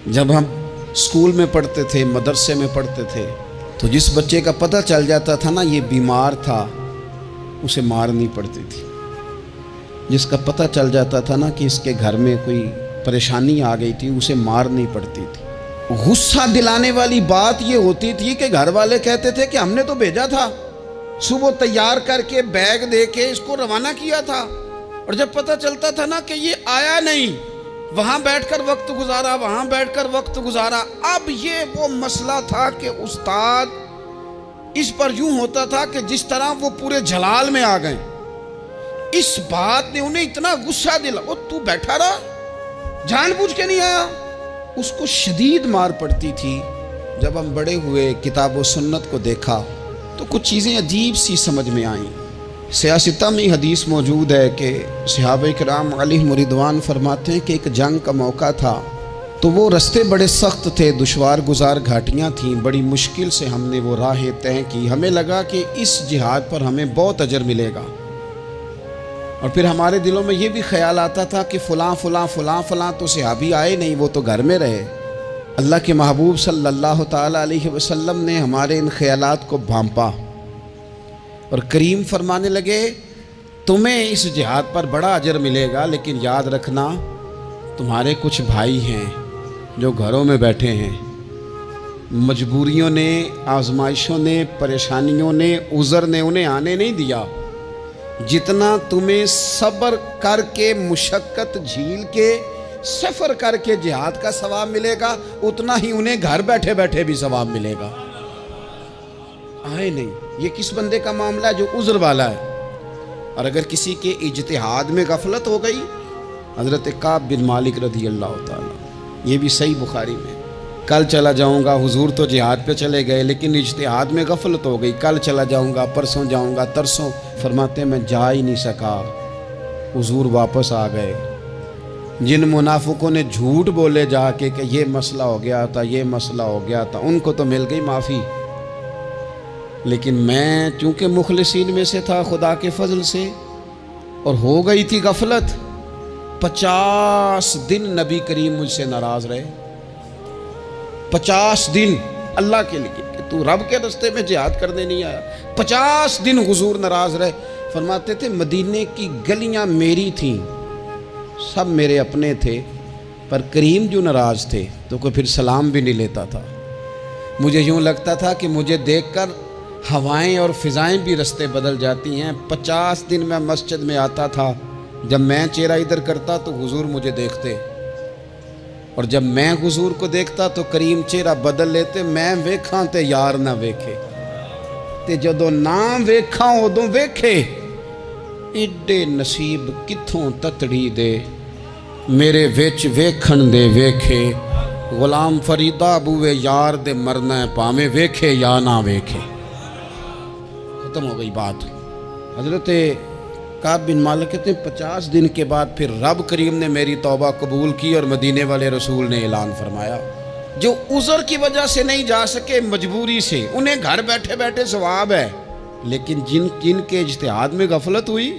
جب ہم اسکول میں پڑھتے تھے، مدرسے میں پڑھتے تھے، تو جس بچے کا پتہ چل جاتا تھا نا یہ بیمار تھا، اسے مارنی پڑتی تھی۔ جس کا پتہ چل جاتا تھا نا کہ اس کے گھر میں کوئی پریشانی آ گئی تھی، اسے مارنی پڑتی تھی۔ غصہ دلانے والی بات یہ ہوتی تھی کہ گھر والے کہتے تھے کہ ہم نے تو بھیجا تھا، صبح تیار کر کے بیگ دے کے اس کو روانہ کیا تھا، اور جب پتہ چلتا تھا نا کہ یہ آیا نہیں، وہاں بیٹھ کر وقت گزارا، وہاں بیٹھ کر وقت گزارا۔ اب یہ وہ مسئلہ تھا کہ استاد اس پر یوں ہوتا تھا کہ جس طرح وہ پورے جلال میں آ گئے۔ اس بات نے انہیں اتنا غصہ دلا، وہ تو بیٹھا رہا، جان بوجھ کے نہیں آیا۔ اس کو شدید مار پڑتی تھی۔ جب ہم بڑے ہوئے، کتاب و سنت کو دیکھا تو کچھ چیزیں عجیب سی سمجھ میں آئیں۔ سیاستہ میں حدیث موجود ہے کہ صحابہ کرام علیہم رضوان فرماتے ہیں کہ ایک جنگ کا موقع تھا، تو وہ رستے بڑے سخت تھے، دشوار گزار گھاٹیاں تھیں، بڑی مشکل سے ہم نے وہ راہیں طے کی۔ ہمیں لگا کہ اس جہاد پر ہمیں بہت اجر ملے گا، اور پھر ہمارے دلوں میں یہ بھی خیال آتا تھا کہ فلاں فلاں فلاں فلاں تو صحابی آئے نہیں، وہ تو گھر میں رہے۔ اللہ کے محبوب صلی اللہ تعالیٰ علیہ وسلم نے ہمارے ان خیالات کو بھانپا اور کریم فرمانے لگے تمہیں اس جہاد پر بڑا اجر ملے گا، لیکن یاد رکھنا تمہارے کچھ بھائی ہیں جو گھروں میں بیٹھے ہیں، مجبوریوں نے، آزمائشوں نے، پریشانیوں نے، عذر نے انہیں آنے نہیں دیا۔ جتنا تمہیں صبر کر کے، مشقت جھیل کے، سفر کر کے جہاد کا ثواب ملے گا، اتنا ہی انہیں گھر بیٹھے بیٹھے بھی ثواب ملے گا۔ آئے نہیں، یہ کس بندے کا معاملہ ہے جو عذر والا ہے؟ اور اگر کسی کے اجتہاد میں غفلت ہو گئی، حضرت کعب بن مالک رضی اللہ تعالیٰ، یہ بھی صحیح بخاری میں، کل چلا جاؤں گا، حضور تو جہاد پہ چلے گئے لیکن اجتہاد میں غفلت ہو گئی، کل چلا جاؤں گا، پرسوں جاؤں گا، ترسوں، فرماتے میں جا ہی نہیں سکا، حضور واپس آ گئے۔ جن منافقوں نے جھوٹ بولے جا کے کہ یہ مسئلہ ہو گیا تھا، یہ مسئلہ ہو گیا تھا، ان کو تو مل گئی معافی، لیکن میں چونکہ مخلصین میں سے تھا خدا کے فضل سے، اور ہو گئی تھی غفلت، 50 دن نبی کریم مجھ سے ناراض رہے۔ 50 دن اللہ کے لیے کہ تو رب کے رستے میں جہاد کرنے نہیں آیا، 50 دن حضور ناراض رہے۔ فرماتے تھے مدینے کی گلیاں میری تھیں، سب میرے اپنے تھے، پر کریم جو ناراض تھے تو کوئی پھر سلام بھی نہیں لیتا تھا۔ مجھے یوں لگتا تھا کہ مجھے دیکھ کر ہوائیں اور فضائیں بھی رستے بدل جاتی ہیں۔ 50 دن میں مسجد میں آتا تھا، جب میں چہرہ ادھر کرتا تو حضور مجھے دیکھتے، اور جب میں حضور کو دیکھتا تو کریم چہرہ بدل لیتے، میں ویکھاں تے یار نہ ویکھے، تے جدوں نہ ویکھاں ادوں ویکھے، ایڈے نصیب کتھوں تتڑی دے، میرے وچ ویکھن دے ویکھے، غلام فریدہ بوئے یار دے مرنا ہے پاویں ویکھے یا نہ ویکھے۔ ختم ہو گئی بات۔ حضرت کعب بن مالک کہتے ہیں 50 دن کے بعد پھر رب کریم نے میری توبہ قبول کی، اور مدینے والے رسول نے اعلان فرمایا جو عذر کی وجہ سے نہیں جا سکے، مجبوری سے، انہیں گھر بیٹھے بیٹھے ثواب ہے، لیکن جن کے اجتہاد میں غفلت ہوئی،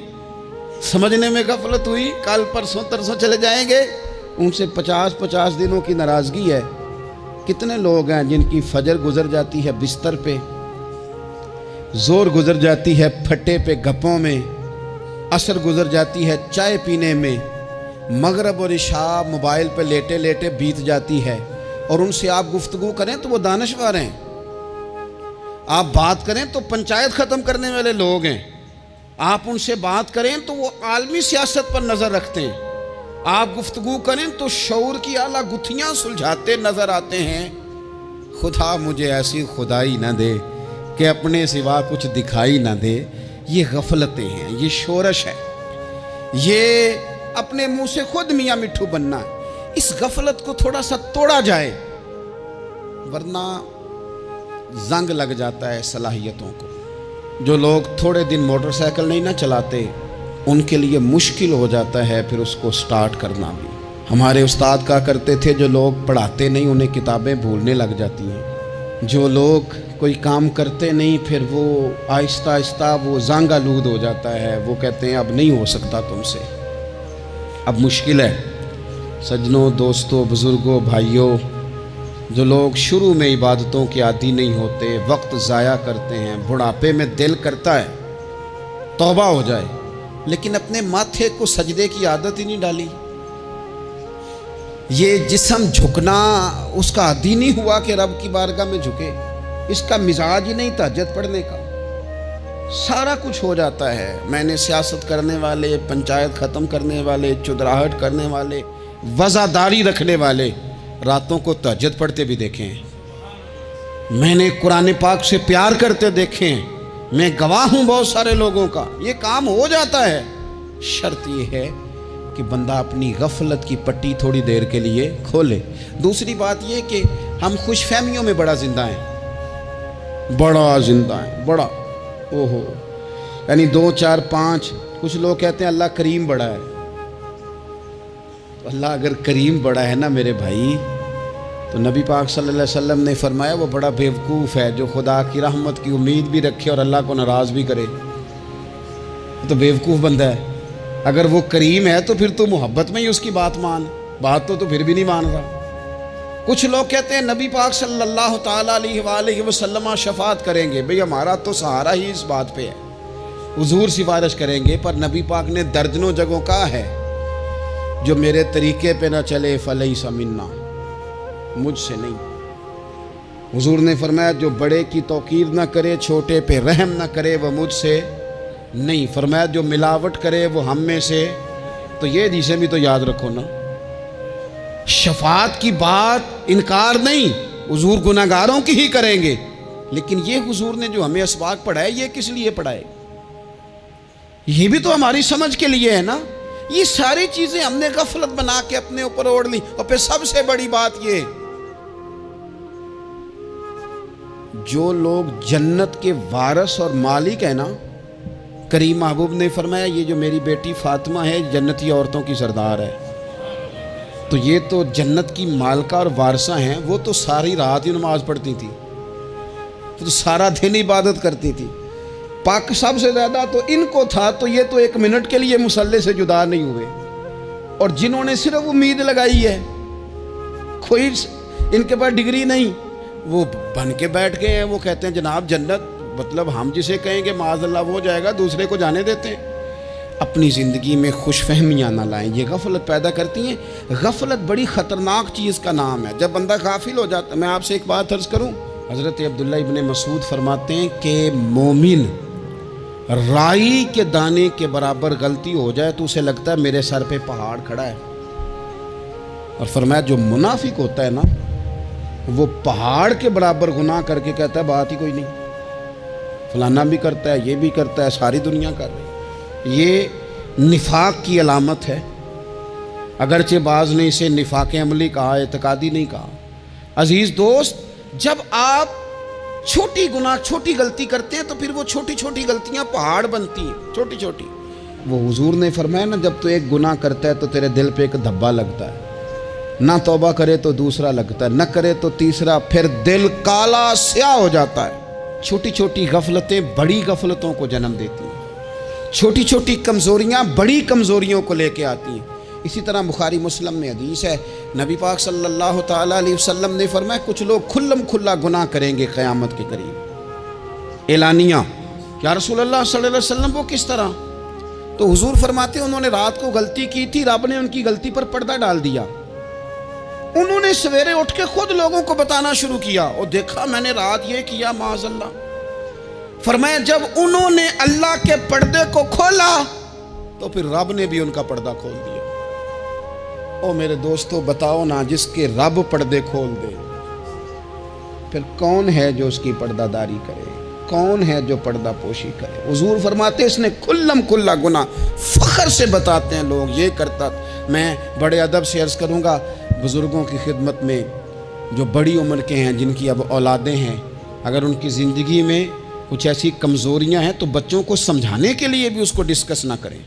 سمجھنے میں غفلت ہوئی، کل پرسوں ترسوں چلے جائیں گے، ان سے 50 دنوں کی ناراضگی ہے۔ کتنے لوگ ہیں جن کی فجر گزر جاتی ہے بستر پہ، زور گزر جاتی ہے پھٹے پہ گپوں میں، عصر گزر جاتی ہے چائے پینے میں، مغرب اور عشاء موبائل پہ لیٹے لیٹے بیت جاتی ہے، اور ان سے آپ گفتگو کریں تو وہ دانشور ہیں، آپ بات کریں تو پنچایت ختم کرنے والے لوگ ہیں، آپ ان سے بات کریں تو وہ عالمی سیاست پر نظر رکھتے ہیں، آپ گفتگو کریں تو شعور کی اعلیٰ گتھیاں سلجھاتے نظر آتے ہیں۔ خدا مجھے ایسی خدائی نہ دے کہ اپنے سوا کچھ دکھائی نہ دے۔ یہ غفلتیں ہیں، یہ شورش ہے، یہ اپنے منہ سے خود میاں مٹھو بننا ہے۔ اس غفلت کو تھوڑا سا توڑا جائے، ورنہ زنگ لگ جاتا ہے صلاحیتوں کو۔ جو لوگ تھوڑے دن موٹر سائیکل نہیں نہ چلاتے، ان کے لیے مشکل ہو جاتا ہے پھر اس کو سٹارٹ کرنا بھی۔ ہمارے استاد کہا کرتے تھے جو لوگ پڑھاتے نہیں انہیں کتابیں بھولنے لگ جاتی ہیں، جو لوگ کوئی کام کرتے نہیں پھر وہ آہستہ آہستہ وہ زنگ آلود ہو جاتا ہے، وہ کہتے ہیں اب نہیں ہو سکتا تم سے، اب مشکل ہے۔ سجنوں، دوستوں، بزرگوں، بھائیوں، جو لوگ شروع میں عبادتوں کے عادی نہیں ہوتے، وقت ضائع کرتے ہیں، بڑھاپے میں دل کرتا ہے توبہ ہو جائے، لیکن اپنے ماتھے کو سجدے کی عادت ہی نہیں ڈالی۔ یہ جسم جھکنا اس کا عادی نہیں ہوا کہ رب کی بارگاہ میں جھکے، اس کا مزاج ہی نہیں تہجد پڑھنے کا، سارا کچھ ہو جاتا ہے۔ میں نے سیاست کرنے والے، پنچایت ختم کرنے والے، چودراہٹ کرنے والے، وزاداری رکھنے والے راتوں کو تہجد پڑھتے بھی دیکھے ہیں۔ میں نے قرآن پاک سے پیار کرتے دیکھے ہیں، میں گواہ ہوں بہت سارے لوگوں کا، یہ کام ہو جاتا ہے۔ شرط یہ ہے کہ بندہ اپنی غفلت کی پٹی تھوڑی دیر کے لیے کھولے۔ دوسری بات یہ کہ ہم خوش فہمیوں میں بڑا زندہ ہیں، بڑا زندہ ہیں، بڑا اوہو، یعنی 2 4 5۔ کچھ لوگ کہتے ہیں اللہ کریم بڑا ہے۔ اللہ اگر کریم بڑا ہے نا میرے بھائی، تو نبی پاک صلی اللہ علیہ وسلم نے فرمایا وہ بڑا بیوقوف ہے جو خدا کی رحمت کی امید بھی رکھے اور اللہ کو ناراض بھی کرے، تو بیوقوف بندہ ہے۔ اگر وہ کریم ہے تو پھر تو محبت میں ہی اس کی بات مان، بات تو پھر بھی نہیں مان رہا۔ کچھ لوگ کہتے ہیں نبی پاک صلی اللہ تعالیٰ علیہ وآلہ وسلم شفاعت کریں گے، بھئی ہمارا تو سہارا ہی اس بات پہ ہے، حضور سفارش کریں گے، پر نبی پاک نے درجنوں جگہوں کہا ہے جو میرے طریقے پہ نہ چلے فلیس منا، مجھ سے نہیں۔ حضور نے فرمایا جو بڑے کی توقیر نہ کرے، چھوٹے پہ رحم نہ کرے، وہ مجھ سے نہیں۔ فرمایا جو ملاوٹ کرے وہ ہم میں سے، تو یہ حدیثیں بھی تو یاد رکھو نا۔ شفاعت کی بات انکار نہیں، حضور گناہگاروں کی ہی کریں گے، لیکن یہ حضور نے جو ہمیں اسباق پڑھائے یہ کس لیے پڑھائے؟ یہ بھی تو ہماری سمجھ کے لیے ہے نا۔ یہ ساری چیزیں ہم نے غفلت بنا کے اپنے اوپر اوڑھ لی۔ اور پھر سب سے بڑی بات یہ، جو لوگ جنت کے وارث اور مالک ہیں نا، کریم محبوب نے فرمایا یہ جو میری بیٹی فاطمہ ہے جنتی عورتوں کی سردار ہے، تو یہ تو جنت کی مالکہ اور وارثہ ہیں، وہ تو ساری رات ہی نماز پڑھتی تھی، تو سارا دن عبادت کرتی تھی۔ پاک سب سے زیادہ تو ان کو تھا، تو یہ تو 1 منٹ کے لیے مصلی سے جدا نہیں ہوئے۔ اور جنہوں نے صرف امید لگائی ہے، کوئی ان کے پاس ڈگری نہیں، وہ بن کے بیٹھ گئے ہیں، وہ کہتے ہیں جناب جنت، مطلب ہم جسے کہیں گے معاذ اللہ وہ جائے گا، دوسرے کو جانے دیتے ہیں۔ اپنی زندگی میں خوش فہمیاں نہ لائیں، یہ غفلت پیدا کرتی ہیں۔ غفلت بڑی خطرناک چیز کا نام ہے۔ جب بندہ غافل ہو جاتا ہے، میں آپ سے ایک بات عرض کروں، حضرت عبداللہ ابن مسعود فرماتے ہیں کہ مومن رائی کے دانے کے برابر غلطی ہو جائے تو اسے لگتا ہے میرے سر پہ پہاڑ کھڑا ہے، اور فرمایا جو منافق ہوتا ہے نا، وہ پہاڑ کے برابر گناہ کر کے کہتا ہے بات ہی کوئی نہیں، فلانا بھی کرتا ہے، یہ بھی کرتا ہے، ساری دنیا کر رہی ہے۔ یہ نفاق کی علامت ہے، اگرچہ بعض نے اسے نفاق عملی کہا، اعتقادی نہیں کہا۔ عزیز دوست، جب آپ چھوٹی گناہ چھوٹی غلطی کرتے ہیں تو پھر وہ چھوٹی چھوٹی غلطیاں پہاڑ بنتی ہیں، چھوٹی چھوٹی۔ وہ حضور نے فرمایا نا، جب تو ایک گناہ کرتا ہے تو تیرے دل پہ ایک دھبا لگتا ہے، نہ توبہ کرے تو دوسرا لگتا ہے، نہ کرے تو تیسرا، پھر دل کالا سیاہ ہو جاتا ہے۔ چھوٹی چھوٹی غفلتیں بڑی غفلتوں کو جنم دیتی ہیں، چھوٹی چھوٹی کمزوریاں بڑی کمزوریوں کو لے کے آتی ہیں۔ اسی طرح بخاری مسلم میں حدیث ہے، نبی پاک صلی اللہ تعالیٰ علیہ وسلم نے فرمایا کچھ لوگ کھلم کھلا گناہ کریں گے قیامت کے قریب، اعلانیہ۔ یا رسول اللہ صلی اللہ علیہ وسلم وہ کس طرح؟ تو حضور فرماتے ہیں انہوں نے رات کو غلطی کی تھی، رب نے ان کی غلطی پر پردہ ڈال دیا، انہوں نے سویرے اٹھ کے خود لوگوں کو بتانا شروع کیا، اور دیکھا میں نے رات یہ کیا، معاذ اللہ۔ فرمایا جب انہوں نے اللہ کے پردے کو کھولا تو پھر رب نے بھی ان کا پردہ کھول دیا۔ او میرے دوستو بتاؤ نا، جس کے رب پردے کھول دے پھر کون ہے جو اس کی پردہ داری کرے؟ کون ہے جو پردہ پوشی کرے؟ حضور فرماتے اس نے کھلم کھلا گناہ، فخر سے بتاتے ہیں لوگ یہ کرتا۔ میں بڑے ادب سے عرض کروں گا بزرگوں کی خدمت میں، جو بڑی عمر کے ہیں، جن کی اب اولادیں ہیں، اگر ان کی زندگی میں کچھ ایسی کمزوریاں ہیں تو بچوں کو سمجھانے کے لیے بھی اس کو ڈسکس نہ کریں،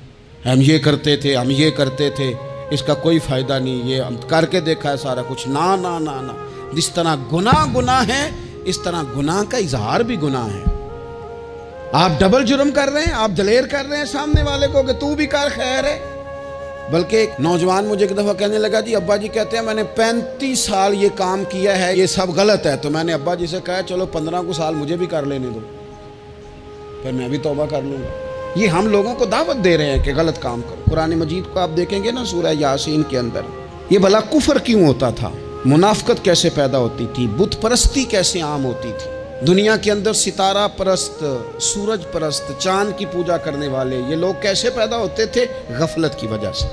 ہم یہ کرتے تھے، ہم یہ کرتے تھے، اس کا کوئی فائدہ نہیں، یہ ہم کر کے دیکھا ہے سارا کچھ۔ نہ نہ نہ نہ، جس طرح گناہ ہے اس طرح گناہ کا اظہار بھی گناہ ہے۔ آپ ڈبل جرم کر رہے ہیں، آپ دلیر کر رہے ہیں سامنے والے کو کہ تو بھی کر، خیر ہے، بلکہ ایک نوجوان مجھے ایک دفعہ کہنے لگا جی ابا جی کہتے ہیں میں نے 35 سال یہ کام کیا ہے، یہ سب غلط ہے. تو میں نے ابا جی سے کہا چلو 15 کو سال مجھے بھی کر لینے دو، پھر میں بھی توبہ کر لوں گا. یہ ہم لوگوں کو دعوت دے رہے ہیں کہ غلط کام کرو. قرآن مجید کو آپ دیکھیں گے نا سورہ یاسین کے اندر یہ بھلا کفر کیوں ہوتا تھا، منافقت کیسے پیدا ہوتی تھی، بت پرستی کیسے عام ہوتی تھی. دنیا کے اندر ستارہ پرست، سورج پرست، چاند کی پوجا کرنے والے یہ لوگ کیسے پیدا ہوتے تھے؟ غفلت کی وجہ سے.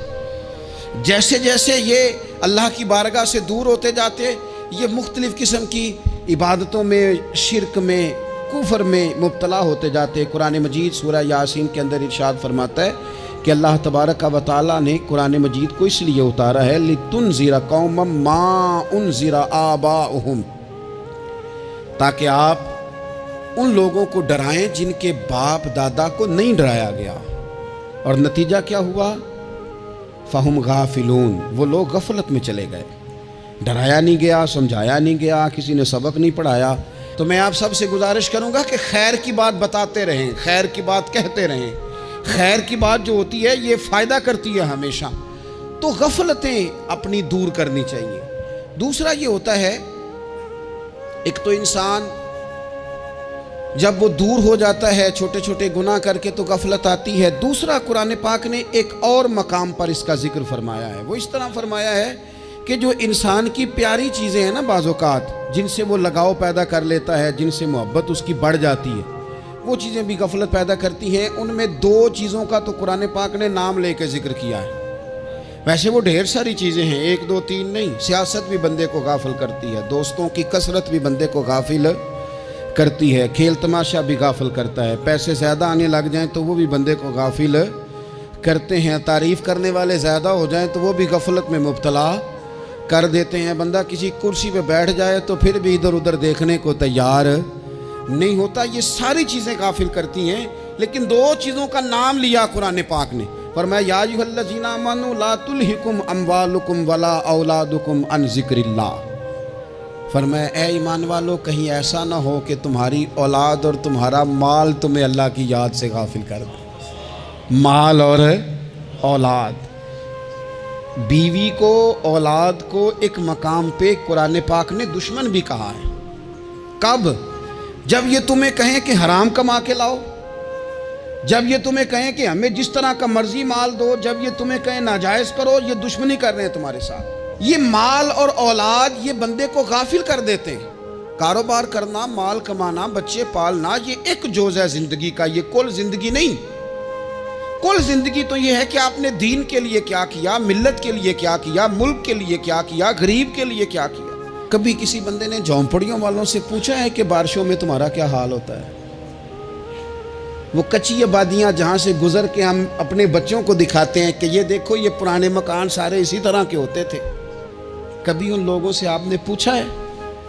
جیسے جیسے یہ اللہ کی بارگاہ سے دور ہوتے جاتے، یہ مختلف قسم کی عبادتوں میں، شرک میں، کفر میں مبتلا ہوتے جاتے. قرآن مجید سورہ یاسین کے اندر ارشاد فرماتا ہے کہ اللہ تبارک و تعالیٰ نے قرآن مجید کو اس لیے اتارا ہے لِتُنذِرَ قَوْمًا مَا أُنذِرَ آبَاؤُهُمْ، تاکہ آپ ان لوگوں کو ڈرائیں جن کے باپ دادا کو نہیں ڈرایا گیا. اور نتیجہ کیا ہوا؟ فَهُمْ غَافِلُونَ، وہ لوگ غفلت میں چلے گئے. ڈرایا نہیں گیا، سمجھایا نہیں گیا، کسی نے سبق نہیں پڑھایا. تو میں آپ سب سے گزارش کروں گا کہ خیر کی بات بتاتے رہیں، خیر کی بات کہتے رہیں. خیر کی بات جو ہوتی ہے یہ فائدہ کرتی ہے ہمیشہ. تو غفلتیں اپنی دور کرنی چاہیے. دوسرا یہ ہوتا ہے، ایک تو انسان جب وہ دور ہو جاتا ہے چھوٹے چھوٹے گناہ کر کے تو غفلت آتی ہے. دوسرا قرآن پاک نے ایک اور مقام پر اس کا ذکر فرمایا ہے. وہ اس طرح فرمایا ہے کہ جو انسان کی پیاری چیزیں ہیں نا بعض اوقات، جن سے وہ لگاؤ پیدا کر لیتا ہے، جن سے محبت اس کی بڑھ جاتی ہے، وہ چیزیں بھی غفلت پیدا کرتی ہیں. ان میں 2 چیزوں کا تو قرآن پاک نے نام لے کے ذکر کیا ہے. ویسے وہ ڈھیر ساری چیزیں ہیں، 1 2 3 نہیں. سیاست بھی بندے کو غافل کرتی ہے، دوستوں کی کثرت بھی بندے کو غافل کرتی ہے، کھیل تماشا بھی غافل کرتا ہے، پیسے زیادہ آنے لگ جائیں تو وہ بھی بندے کو غافل کرتے ہیں، تعریف کرنے والے زیادہ ہو جائیں تو وہ بھی غفلت میں مبتلا کر دیتے ہیں. بندہ کسی کرسی پہ بیٹھ جائے تو پھر بھی ادھر ادھر دیکھنے کو تیار نہیں ہوتا. یہ ساری چیزیں غافل کرتی ہیں. لیکن 2 چیزوں کا نام لیا قرآن پاک نے، فرمایا یا ایھا الذین آمنوا لا تلھکم اموالکم ولا اولادکم عن ذکر اللہ. فرمایا اے ایمان والو، کہیں ایسا نہ ہو کہ تمہاری اولاد اور تمہارا مال تمہیں اللہ کی یاد سے غافل کر دے. مال اور اولاد، بیوی کو، اولاد کو ایک مقام پہ قرآن پاک نے دشمن بھی کہا ہے. کب؟ جب یہ تمہیں کہیں کہ حرام کما کے لاؤ، جب یہ تمہیں کہیں کہ ہمیں جس طرح کا مرضی مال دو، جب یہ تمہیں کہیں ناجائز کرو، یہ دشمنی کر رہے ہیں تمہارے ساتھ. یہ مال اور اولاد یہ بندے کو غافل کر دیتے ہیں. کاروبار کرنا، مال کمانا، بچے پالنا یہ ایک جز ہے زندگی کا، یہ کل زندگی نہیں. کل زندگی تو یہ ہے کہ آپ نے دین کے لیے کیا کیا، ملت کے لیے کیا کیا، ملک کے لیے کیا کیا، غریب کے لیے کیا کیا. کبھی کسی بندے نے جھونپڑیوں والوں سے پوچھا ہے کہ بارشوں میں تمہارا کیا حال ہوتا ہے؟ وہ کچی آبادیاں جہاں سے گزر کے ہم اپنے بچوں کو دکھاتے ہیں کہ یہ دیکھو یہ پرانے مکان سارے اسی طرح کے ہوتے تھے. کبھی ان لوگوں سے آپ نے پوچھا ہے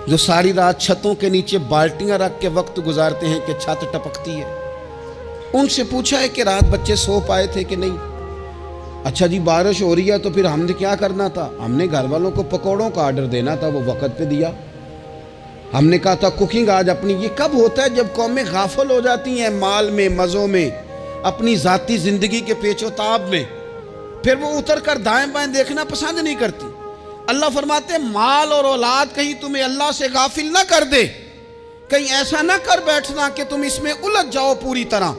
جو ساری رات چھتوں کے نیچے بالٹیاں رکھ کے وقت گزارتے ہیں کہ چھت ٹپکتی ہے؟ ان سے پوچھا ہے کہ رات بچے سو پائے تھے کہ نہیں؟ اچھا جی بارش ہو رہی ہے تو پھر ہم نے کیا کرنا تھا؟ ہم نے گھر والوں کو پکوڑوں کا آرڈر دینا تھا، وہ وقت پہ دیا. ہم نے کہا تھا کوکنگ آج اپنی. یہ کب ہوتا ہے؟ جب قومیں غافل ہو جاتی ہیں مال میں، مزوں میں، اپنی ذاتی زندگی کے پیچ و تاب میں، پھر وہ اتر کر دائیں بائیں دیکھنا پسند نہیں کرتی. اللہ فرماتے ہیں مال اور اولاد کہیں تمہیں اللہ سے غافل نہ کر دے، کہیں ایسا نہ کر بیٹھنا کہ تم اس میں الجھ جاؤ پوری طرح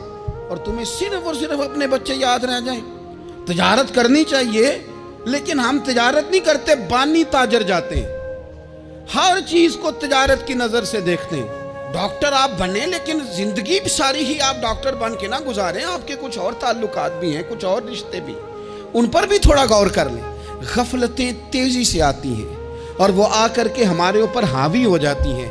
اور تمہیں صرف اور صرف اپنے بچے یاد رہ جائیں. تجارت کرنی چاہیے لیکن ہم تجارت نہیں کرتے، بانی تاجر جاتے ہیں، ہر چیز کو تجارت کی نظر سے دیکھتے ہیں. ڈاکٹر آپ بنے لیکن زندگی بھی ساری ہی آپ ڈاکٹر بن کے نہ گزاریں، آپ کے کچھ اور تعلقات بھی ہیں، کچھ اور رشتے بھی، ان پر بھی تھوڑا غور کر لیں. غفلتیں تیزی سے آتی ہیں اور وہ آ کر کے ہمارے اوپر حاوی ہو جاتی ہیں.